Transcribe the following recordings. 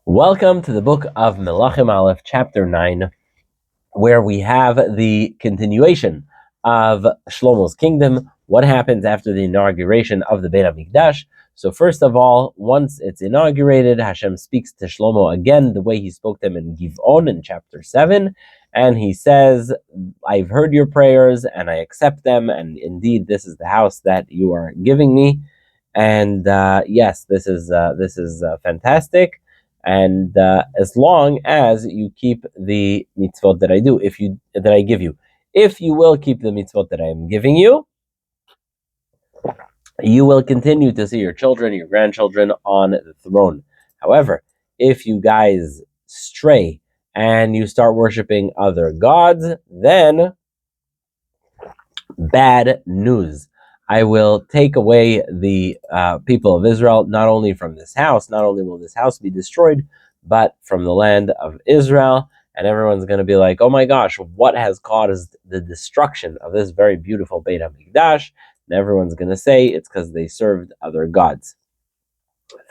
Welcome to the book of Melachim I, chapter 9, where we have the continuation of Shlomo's kingdom, what happens after the inauguration of the Beit HaMikdash. So first of all, once it's inaugurated, Hashem speaks to Shlomo again the way he spoke to him in Giv'on in chapter 7, and he says, I've heard your prayers and I accept them, and indeed this is the house that you are giving me. And yes, this is fantastic. And as long as you keep the mitzvot that I give you, if you will keep the mitzvot that I am giving you, you will continue to see your children, your grandchildren on the throne. However, if you guys stray and you start worshiping other gods, then bad news. I will take away the people of Israel, not only from this house, not only will this house be destroyed, but from the land of Israel. And everyone's going to be like, oh my gosh, what has caused the destruction of this very beautiful Beit HaMikdash? And everyone's going to say it's because they served other gods.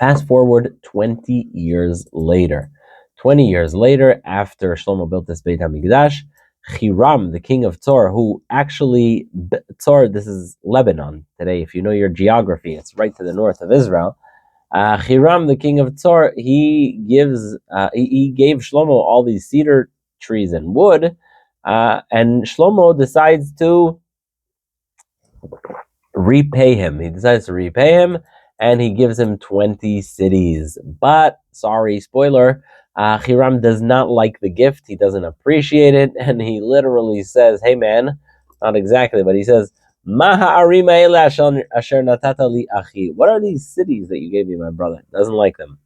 Fast forward 20 years later. 20 years later, after Shlomo built this Beit HaMikdash, Hiram, the king of Tzor, who actually, Tzor, this is Lebanon today. If you know your geography, it's right to the north of Israel. Hiram, the king of Tzor, he gave Shlomo all these cedar trees and wood, and Shlomo decides to repay him. He decides to repay him, and he gives him 20 cities. But, sorry, spoiler, Hiram does not like the gift. He doesn't appreciate it, and he literally says, hey man, not exactly, but he says, what are these cities that you gave me, my brother? Doesn't like them.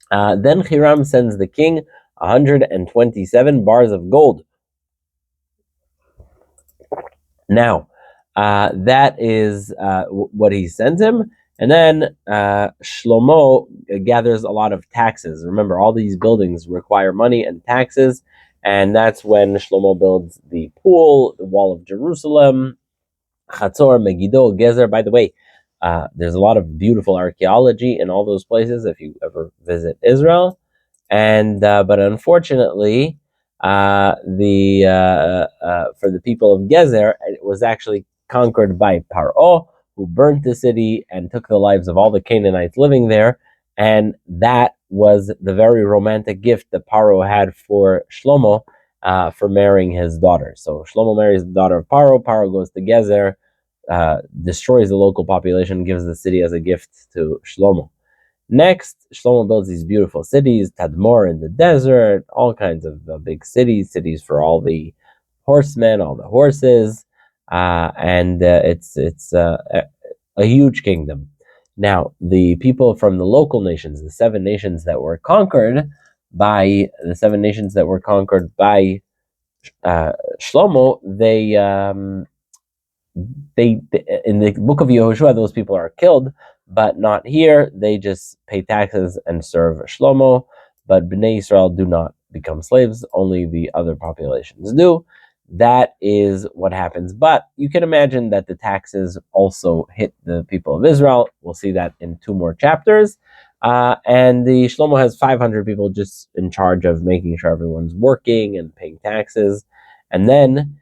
Then Hiram sends the king 127 bars of gold. Now, that is what he sends him. And then Shlomo gathers a lot of taxes. Remember, all these buildings require money and taxes. And that's when Shlomo builds the pool, the wall of Jerusalem, Chatzor, Megiddo, Gezer. By the way, there's a lot of beautiful archaeology in all those places if you ever visit Israel. And but unfortunately, for the people of Gezer, it was actually conquered by Paro, who burnt the city and took the lives of all the Canaanites living there. And that was the very romantic gift that Paro had for Shlomo for marrying his daughter. So Shlomo marries the daughter of Paro. Paro goes to Gezer, destroys the local population, gives the city as a gift to Shlomo. Next, Shlomo builds these beautiful cities, Tadmor in the desert, all kinds of big cities for all the horsemen, all the horses, and it's a huge kingdom. Now, the people from the local nations, the seven nations that were conquered by Shlomo, they in the book of Yehoshua, those people are killed, but not here. They just pay taxes and serve Shlomo, but Bnei Israel do not become slaves. Only the other populations do. That is what happens. But you can imagine that the taxes also hit the people of Israel. We'll see that in 2 more chapters. And the Shlomo has 500 people just in charge of making sure everyone's working and paying taxes. And then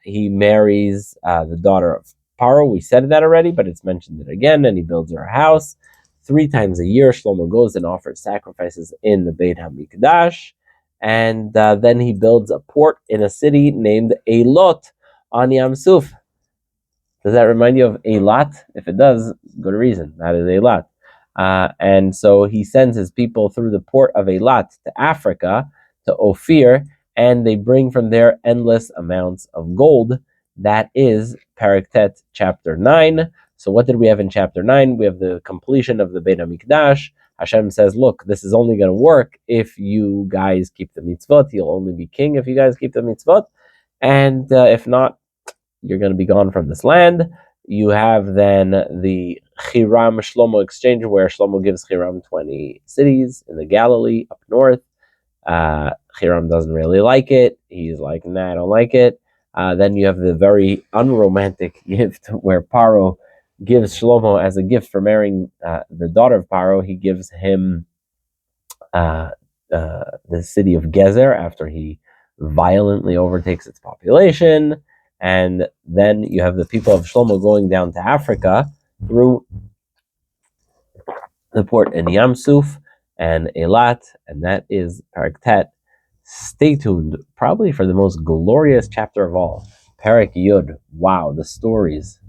he marries the daughter of Paro. We said that already, but it's mentioned it again, and he builds her a house. 3 times a year, Shlomo goes and offers sacrifices in the Beit HaMikdash, and then he builds a port in a city named Eilat on Yam Suf. Does that remind you of Eilat? If it does, good reason. That is Eilat. And so he sends his people through the port of Eilat to Africa, to Ophir, and they bring from there endless amounts of gold. That is Paraktet chapter 9. So what did we have in chapter 9? We have the completion of the Beit HaMikdash. Hashem says, look, this is only going to work if you guys keep the mitzvot. You'll only be king if you guys keep the mitzvot. And if not, you're going to be gone from this land. You have then the Hiram-Shlomo exchange, where Shlomo gives Hiram 20 cities in the Galilee up north. Hiram doesn't really like it. He's like, nah, I don't like it. Then you have the very unromantic gift where Paro gives Shlomo, as a gift for marrying the daughter of Paro, he gives him the city of Gezer after he violently overtakes its population. And then you have the people of Shlomo going down to Africa through the port in Yam Suf and Eilat, and that is Parak Tet. Stay tuned, probably for the most glorious chapter of all, Parak Yud. Wow, the stories